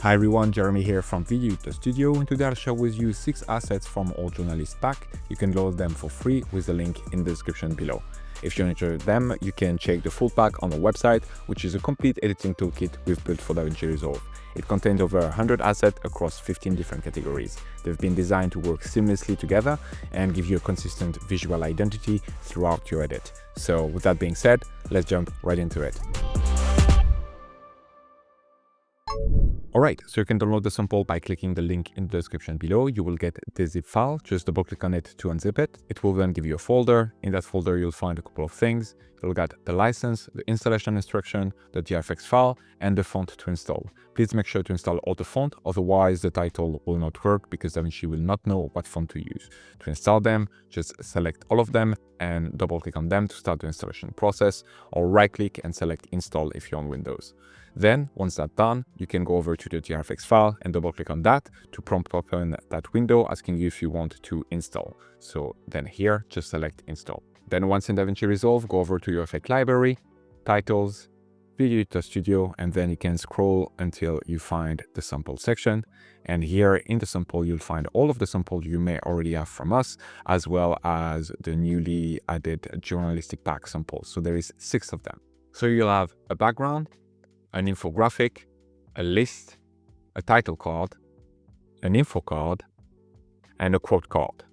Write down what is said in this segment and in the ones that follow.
Hi everyone, Jeremy here from Video the Studio, and today I'll share with you 6 assets from our journalist pack. You can load them for free with the link in the description below. If you enjoy them, you can check the full pack on our website, which is a complete editing toolkit we've built for Davinci Resolve. It contains over 100 assets across 15 different categories. They've been designed to work seamlessly together and give you a consistent visual identity throughout your edit. So with that being said, let's jump right into it. Alright, so you can download the sample by clicking the link in the description below. You will get the zip file, just double click on it to unzip it. It will then give you a folder. In that folder, you'll find a couple of things. You'll get the license, the installation instruction, the GFX file, and the font to install. Please make sure to install all the font, otherwise the title will not work because Davinci will not know what font to use. To install them, just select all of them and double click on them to start the installation process, or right click and select install if you're on Windows. Then, once that's done, you can go over to the GFX file and double click on that to prompt open that window asking you if you want to install. So then here, just select install. Then once in Davinci Resolve, go over to your effect library, titles, Video the Studio, and then you can scroll until you find the sample section. And here in the sample, you'll find all of the samples you may already have from us, as well as the newly added journalistic pack samples. So there is 6 of them. So you'll have a background, an infographic, a list, a title card, an info card, and a quote card.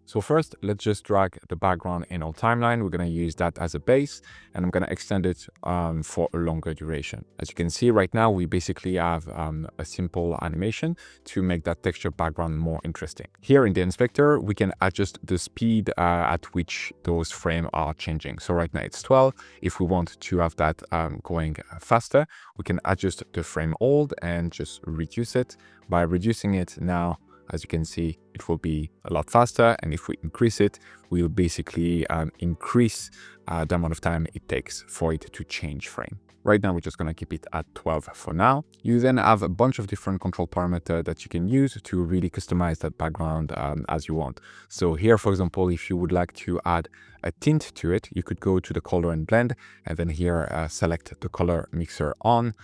So first, let's just drag the background in our timeline. We're going to use that as a base, and I'm going to extend it for a longer duration. As you can see right now, we basically have a simple animation to make that texture background more interesting. Here in the inspector, we can adjust the speed at which those frames are changing. So right now it's 12. If we want to have that going faster, we can adjust the frame hold and just reduce it. By reducing it now, as you can see, it will be a lot faster, and if we increase it, we'll basically increase the amount of time it takes for it to change frame. Right now, we're just going to keep it at 12 for now. You then have a bunch of different control parameters that you can use to really customize that background as you want. So here, for example, if you would like to add a tint to it, you could go to the color and blend, and then here select the color mixer on,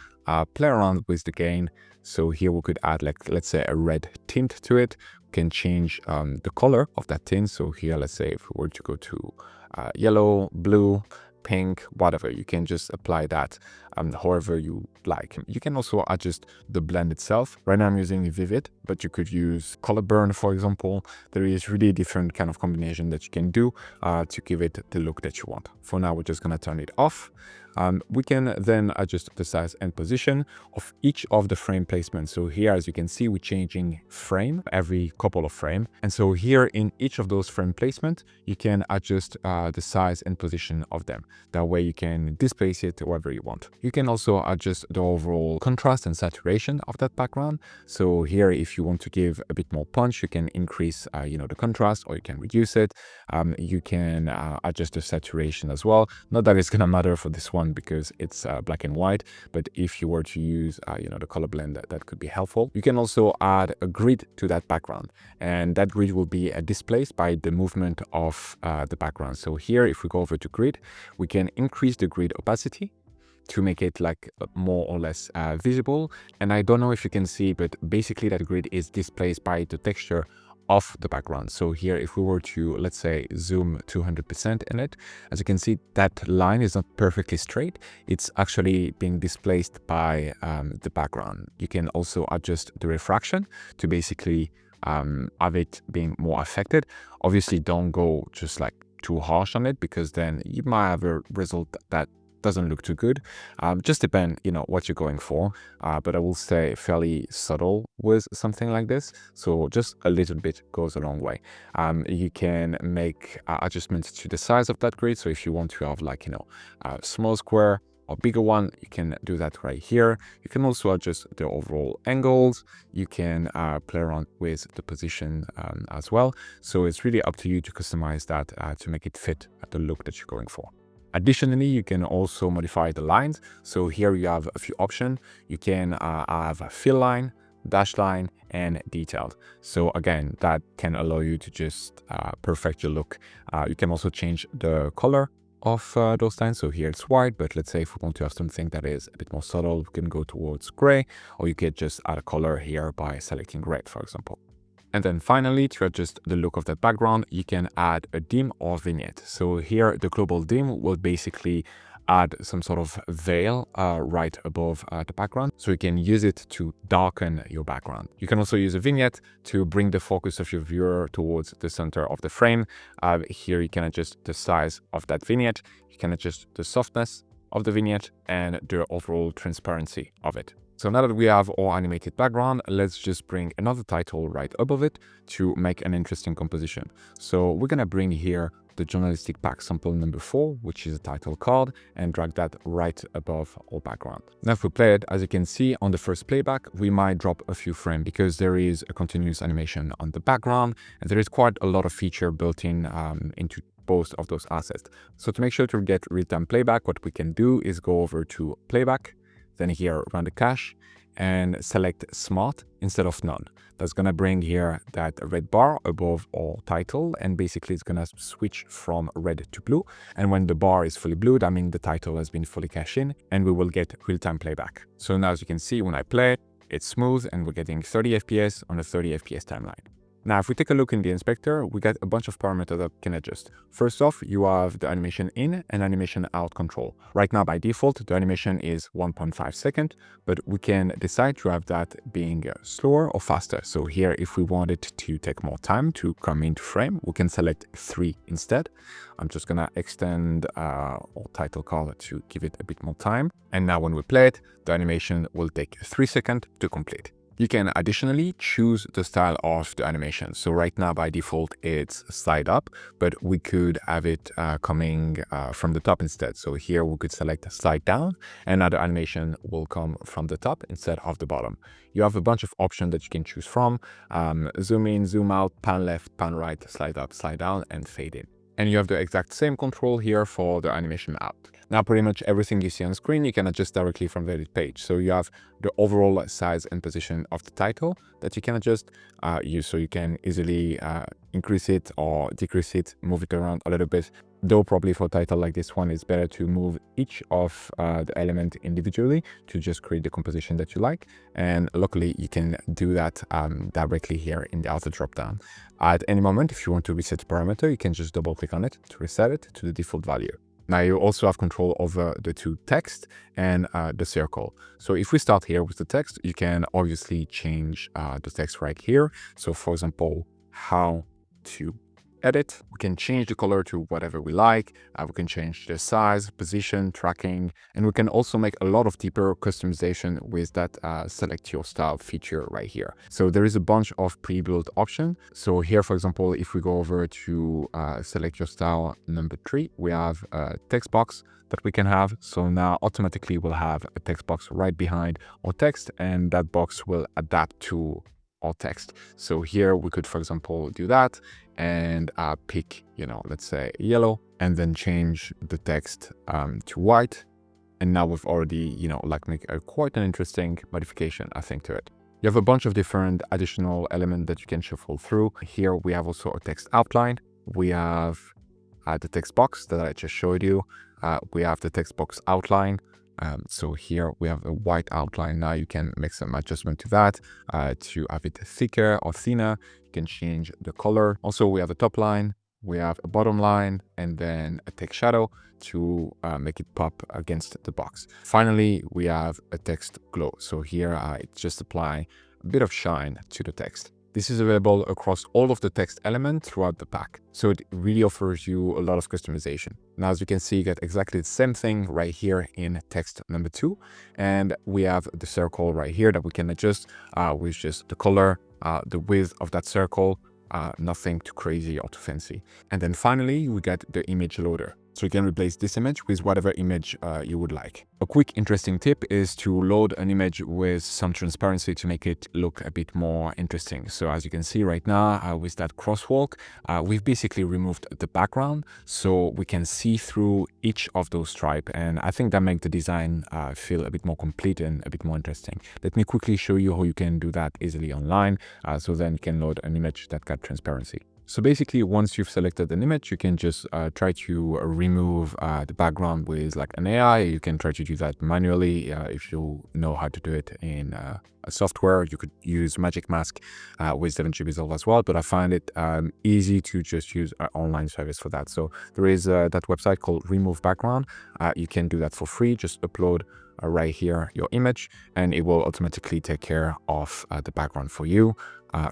play around with the gain. So here we could add, like, let's say a red tint to it. We can change the color of that tint. So here, let's say if we were to go to yellow, blue, pink, whatever, you can just apply that however you like. You can also adjust the blend itself. Right now I'm using Vivid, but you could use color burn, for example. There is really different kind of combination that you can do to give it the look that you want. For now, we're just going to turn it off. We can then adjust the size and position of each of the frame placements. So here, as you can see, we're changing frame every couple of frames. And so here in each of those frame placement, you can adjust the size and position of them. That way you can displace it wherever you want. You can also adjust the overall contrast and saturation of that background. So here, if you want to give a bit more punch, you can increase, the contrast, or you can reduce it. You can adjust the saturation as well. Not that it's going to matter for this one because it's black and white, but if you were to use, the color blend, that could be helpful. You can also add a grid to that background, and that grid will be displaced by the movement of the background. So here, if we go over to grid, we can increase the grid opacity to make it like more or less visible. And I don't know if you can see, but basically that grid is displaced by the texture of the background. So here, if we were to, let's say, zoom 200% in it, as you can see, that line is not perfectly straight. It's actually being displaced by the background. You can also adjust the refraction to basically have it being more affected. Obviously, don't go just like too harsh on it, because then you might have a result that doesn't look too good. Just depend, what you're going for. But I will say fairly subtle with something like this. So just a little bit goes a long way. You can make adjustments to the size of that grid. So if you want to have like, a small square or bigger one, you can do that right here. You can also adjust the overall angles. You can play around with the position as well. So it's really up to you to customize that to make it fit the look that you're going for. Additionally, you can also modify the lines. So here you have a few options. You can have a fill line, dash line, and detailed. So again, that can allow you to just perfect your look. You can also change the color of those lines. So here it's white, but let's say if we want to have something that is a bit more subtle, we can go towards gray, or you could just add a color here by selecting red, for example. And then finally, to adjust the look of that background, you can add a dim or vignette. So here, the global dim will basically add some sort of veil right above the background. So you can use it to darken your background. You can also use a vignette to bring the focus of your viewer towards the center of the frame. Here you can adjust the size of that vignette. You can adjust the softness of the vignette and the overall transparency of it. So now that we have our animated background, let's just bring another title right above it to make an interesting composition. So we're gonna bring here the journalistic pack sample number 4, which is a title card, and drag that right above our background. Now if we play it, as you can see on the first playback, we might drop a few frames because there is a continuous animation on the background, and there is quite a lot of feature built in into both of those assets. So to make sure to get real-time playback, what we can do is go over to Playback, then here run the cache and select Smart instead of None. That's gonna bring here that red bar above our title, and basically it's gonna switch from red to blue. And when the bar is fully blue, that means the title has been fully cached in, and we will get real-time playback. So now as you can see, when I play it, it's smooth and we're getting 30 FPS on a 30 FPS timeline. Now, if we take a look in the inspector, we get a bunch of parameters that we can adjust. First off, you have the animation in and animation out control. Right now, by default, the animation is 1.5 seconds, but we can decide to have that being slower or faster. So here, if we wanted to take more time to come into frame, we can select 3 instead. I'm just gonna extend our title card to give it a bit more time. And now when we play it, the animation will take 3 seconds to complete. You can additionally choose the style of the animation. So right now by default it's slide up, but we could have it coming from the top instead. So here we could select slide down, and now the animation will come from the top instead of the bottom. You have a bunch of options that you can choose from: zoom in, zoom out, pan left, pan right, slide up, slide down, and fade in. And you have the exact same control here for the animation out. Now, pretty much everything you see on screen, you can adjust directly from the edit page. So you have the overall size and position of the title that you can adjust. So you can easily increase it or decrease it, move it around a little bit. Though probably for a title like this one, it's better to move each of the element individually to just create the composition that you like. And luckily, you can do that directly here in the auto dropdown. At any moment, if you want to reset the parameter, you can just double click on it to reset it to the default value. Now you also have control over the 2 text and the circle. So if we start here with the text, you can obviously change the text right here. So for example, how to edit. We can change the color to whatever we like. We can change the size, position, tracking, and we can also make a lot of deeper customization with that select your style feature right here. So there is a bunch of pre-built options. So here, for example, if we go over to select your style number 3, we have a text box that we can have. So now automatically we'll have a text box right behind our text, and that box will adapt to our text. So here we could, for example, do that and pick, let's say yellow, and then change the text to white. And now we've already, make quite an interesting modification, I think, to it. You have a bunch of different additional elements that you can shuffle through. Here we have also a text outline. We have the text box that I just showed you. We have the text box outline. So here we have a white outline. Now you can make some adjustment to that to have it thicker or thinner. You can change the color. Also, we have a top line, we have a bottom line, and then a text shadow to make it pop against the box. Finally, we have a text glow. So here it just apply a bit of shine to the text. This is available across all of the text elements throughout the pack. So it really offers you a lot of customization. Now, as you can see, you get exactly the same thing right here in text number 2. And we have the circle right here that we can adjust with just the color, the width of that circle, nothing too crazy or too fancy. And then finally, we get the image loader. So you can replace this image with whatever image you would like. A quick interesting tip is to load an image with some transparency to make it look a bit more interesting. So as you can see right now with that crosswalk, we've basically removed the background so we can see through each of those stripes. And I think that makes the design feel a bit more complete and a bit more interesting. Let me quickly show you how you can do that easily online. So then you can load an image that got transparency. So basically, once you've selected an image, you can just try to remove the background with like an AI. You can try to do that manually if you know how to do it in a software. You could use Magic Mask with Davinci Resolve as well, but I find it easy to just use an online service for that. So there is that website called Remove Background. You can do that for free. Just upload right here your image, and it will automatically take care of the background for you,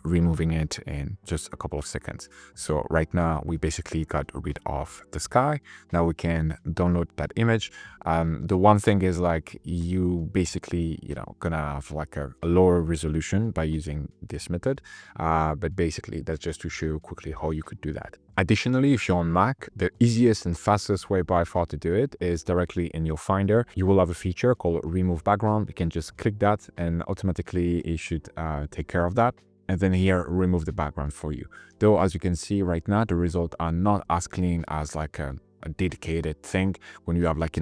removing it in just a couple of seconds. So right now we basically got rid of the sky. Now we can download that image. The one thing is like you basically, gonna have like a lower resolution by using this method. But basically that's just to show you quickly how you could do that. Additionally, if you're on Mac, the easiest and fastest way by far to do it is directly in your Finder. You will have a feature called Remove Background. You can just click that and automatically it should take care of that. And then here, remove the background for you. Though, as you can see right now, the results are not as clean as like a dedicated thing. When you have like,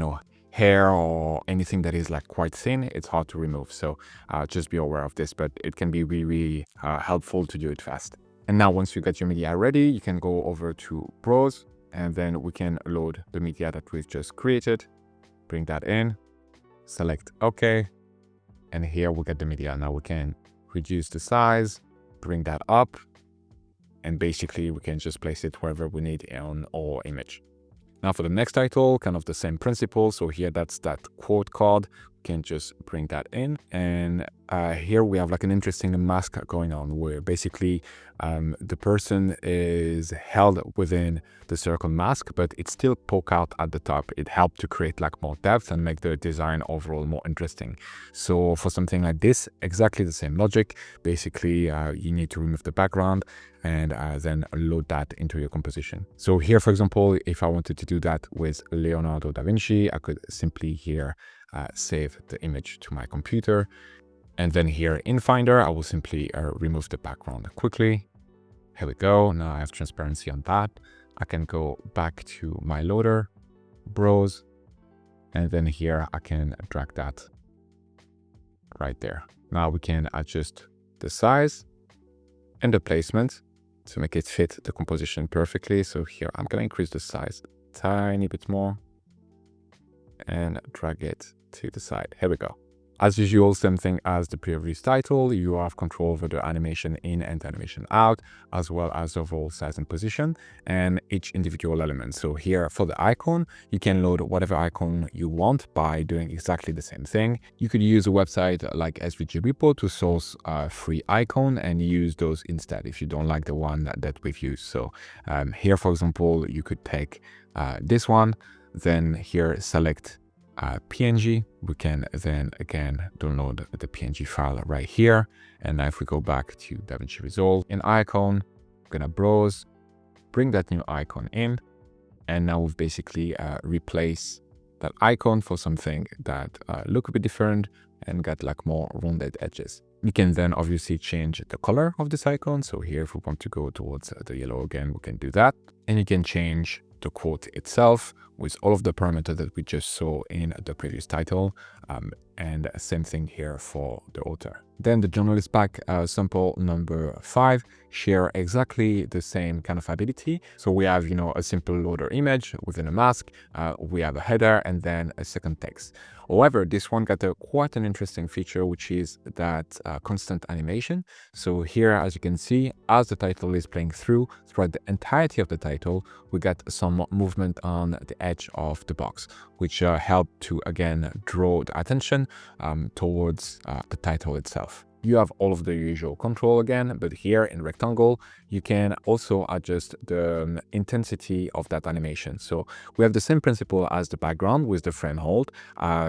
hair or anything that is like quite thin, it's hard to remove. So just be aware of this, but it can be really helpful to do it fast. And now once you get your media ready, you can go over to Browse, and then we can load the media that we've just created, bring that in, select OK, and here we'll get the media. Now we can reduce the size, bring that up, and basically we can just place it wherever we need on our image. Now for the next title, kind of the same principle. So here, that's that quote card. We can just bring that in. And here we have like an interesting mask going on where basically the person is held within the circle mask, but it still poke out at the top. It helped to create like more depth and make the design overall more interesting. So for something like this, exactly the same logic. Basically, you need to remove the background and then load that into your composition. So here, for example, if I wanted to do that with Leonardo da Vinci, I could simply here save the image to my computer. And then here in Finder, I will simply remove the background quickly. Here we go. Now I have transparency on that. I can go back to my loader, browse, and then here I can drag that right there. Now we can adjust the size and the placement to make it fit the composition perfectly. So here I'm going to increase the size a tiny bit more and drag it to the side. Here we go. As usual, same thing as the previous title, you have control over the animation in and animation out, as well as overall size and position, and each individual element. So here for the icon, you can load whatever icon you want by doing exactly the same thing. You could use a website like SVG Repo to source a free icon and use those instead if you don't like the one that we've used. So here, for example, you could take this one, then here select PNG. We can then again download the PNG file right here. And now if we go back to Davinci Resolve in icon, I'm gonna browse, bring that new icon in, and now we've basically replaced that icon for something that look a bit different and got like more rounded edges. We can then obviously change the color of this icon. So here, if we want to go towards the yellow again, we can do that. And you can change the quote itself with all of the parameters that we just saw in the previous title, and same thing here for the author. Then the journalist pack sample number 5 share exactly the same kind of ability. So we have, a simple loader image within a mask, we have a header and then a second text. However, this one got quite an interesting feature, which is that constant animation. So here, as you can see, as the title is playing throughout the entirety of the title, we got some movement on the edge of the box, which helped to, again, draw the attention towards the title itself. You have all of the usual control again, but here in rectangle, you can also adjust the intensity of that animation. So we have the same principle as the background with the frame hold,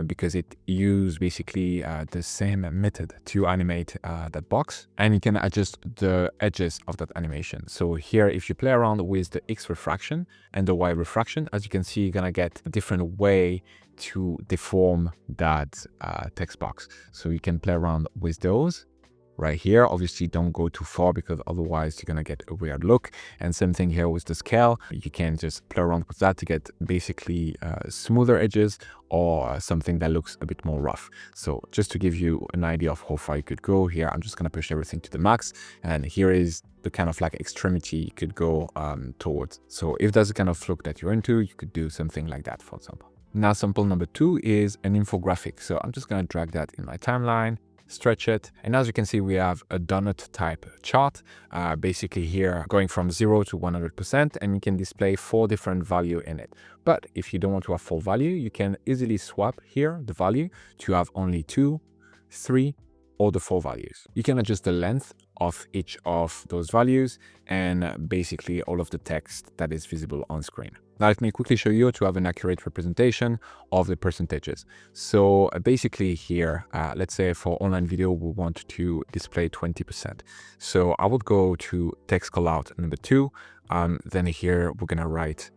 because it uses basically the same method to animate that box, and you can adjust the edges of that animation. So here, if you play around with the X refraction and the Y refraction, as you can see, you're gonna get a different way to deform that text box. So you can play around with those. right here. Obviously don't go too far because otherwise you're gonna get a weird look. And same thing here with the scale. You can just play around with that to get basically smoother edges or something that looks a bit more rough. So just to give you an idea of how far you could go here, I'm just gonna push everything to the max. And here is the kind of like extremity you could go towards. So if that's the kind of look that you're into, you could do something like that, for example. Now, sample number 2 is an infographic. So I'm just going to drag that in my timeline, stretch it. And as you can see, we have a donut type chart, basically here going from 0 to 100%, and you can display 4 different values in it. But if you don't want to have full value, you can easily swap here the value to have only 2, 3, or the 4 values. You can adjust the length of each of those values and basically all of the text that is visible on screen. Now, let me quickly show you to have an accurate representation of the percentages. So basically here, let's say for online video, we want to display 20%. So I would go to text callout number 2. Then here we're going to write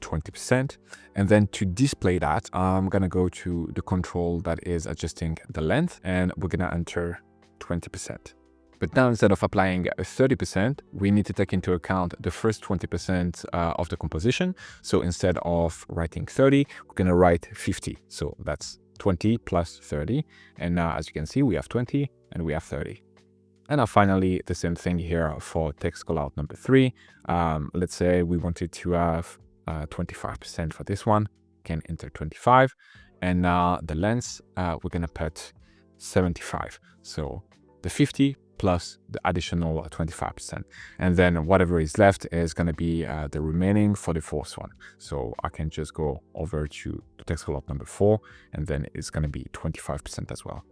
20%. And then to display that, I'm going to go to the control that is adjusting the length, and we're going to enter 20%. But now, instead of applying 30%, we need to take into account the first 20% of the composition. So instead of writing 30, we're going to write 50. So that's 20 plus 30. And now, as you can see, we have 20 and we have 30. And now finally, the same thing here for text callout number 3. Let's say we wanted to have 25% for this one. Can enter 25. And now the length, we're going to put 75. So the 50 plus the additional 25%. And then whatever is left is going to be the remaining for the fourth one. So I can just go over to the text callout number 4, and then it's going to be 25% as well.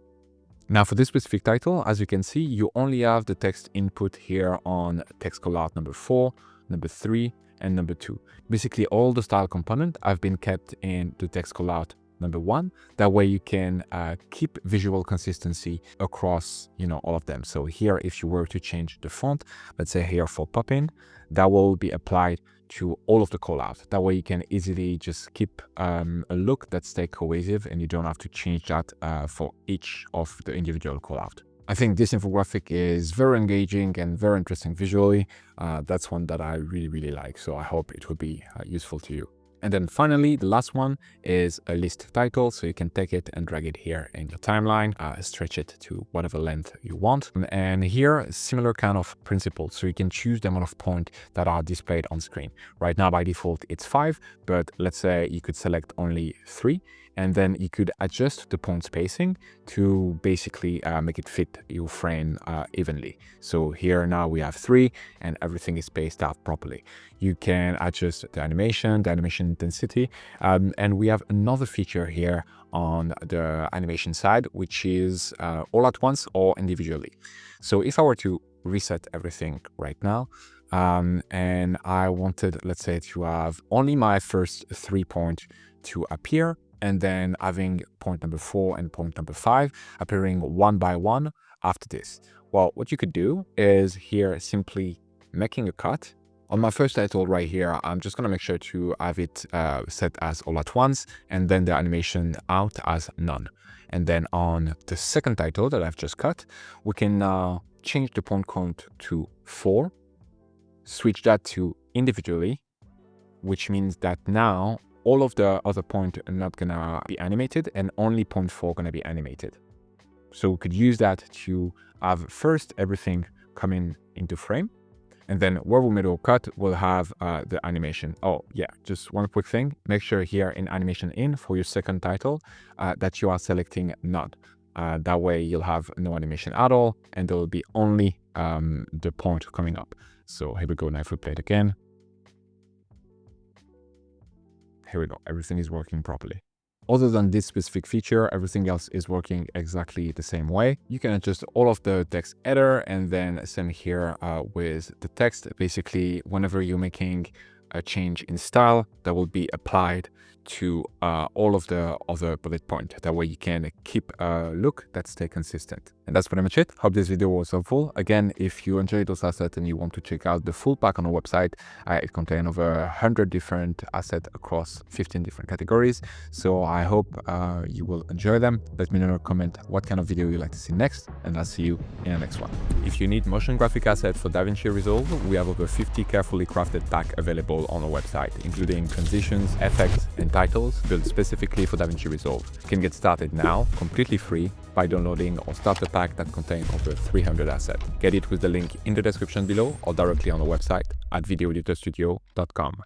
Now for this specific title, as you can see, you only have the text input here on text callout number 4, number 3, and number 2. Basically all the style component have been kept in the text callout number 1. That way you can keep visual consistency across, all of them. So here, if you were to change the font, let's say here for pop-in, that will be applied to all of the callouts. That way you can easily just keep a look that stays cohesive, and you don't have to change that for each of the individual callout. I think this infographic is very engaging and very interesting visually. That's one that I really, really like. So I hope it will be useful to you. And then finally, the last one is a list title. So you can take it and drag it here in your timeline, stretch it to whatever length you want. And here, similar kind of principle. So you can choose the amount of points that are displayed on screen. Right now, by default, it's 5, but let's say you could select only 3. And then you could adjust the point spacing to basically make it fit your frame evenly. So here now we have 3 and everything is spaced out properly. You can adjust the animation intensity. And we have another feature here on the animation side, which is all at once or individually. So if I were to reset everything right now, and I wanted, let's say, to have only my first 3 points to appear, and then having point number 4 and point number 5 appearing one by one after this. Well, what you could do is here simply making a cut. On my first title right here, I'm just going to make sure to have it set as all at once, and then the animation out as none. And then on the second title that I've just cut, we can change the point count to 4, switch that to individually, which means that now all of the other points are not gonna be animated and only point 4 gonna be animated. So we could use that to have first everything coming into frame, and then where we made our cut, we'll have the animation. Oh yeah, just one quick thing. Make sure here in animation in for your second title that you are selecting none. That way you'll have no animation at all, and there will be only the point coming up. So here we go. Now if we play it again, here we go, everything is working properly. Other than this specific feature, everything else is working exactly the same way. You can adjust all of the text header, and then same here with the text. Basically, whenever you're making a change in style, that will be applied to all of the other bullet points. That way you can keep a look that stays consistent. And that's pretty much it. Hope this video was helpful. Again, if you enjoyed those assets and you want to check out the full pack on our website, it contains over 100 different assets across 15 different categories. So I hope you will enjoy them. Let me know in a comment what kind of video you'd like to see next, and I'll see you in the next one. If you need motion graphic assets for Davinci Resolve, we have over 50 carefully crafted packs available on our website, including transitions, effects, and titles built specifically for Davinci Resolve. You can get started now, completely free, by downloading our starter pack that contains over 300 assets. Get it with the link in the description below or directly on the website at videoeditorstudio.com.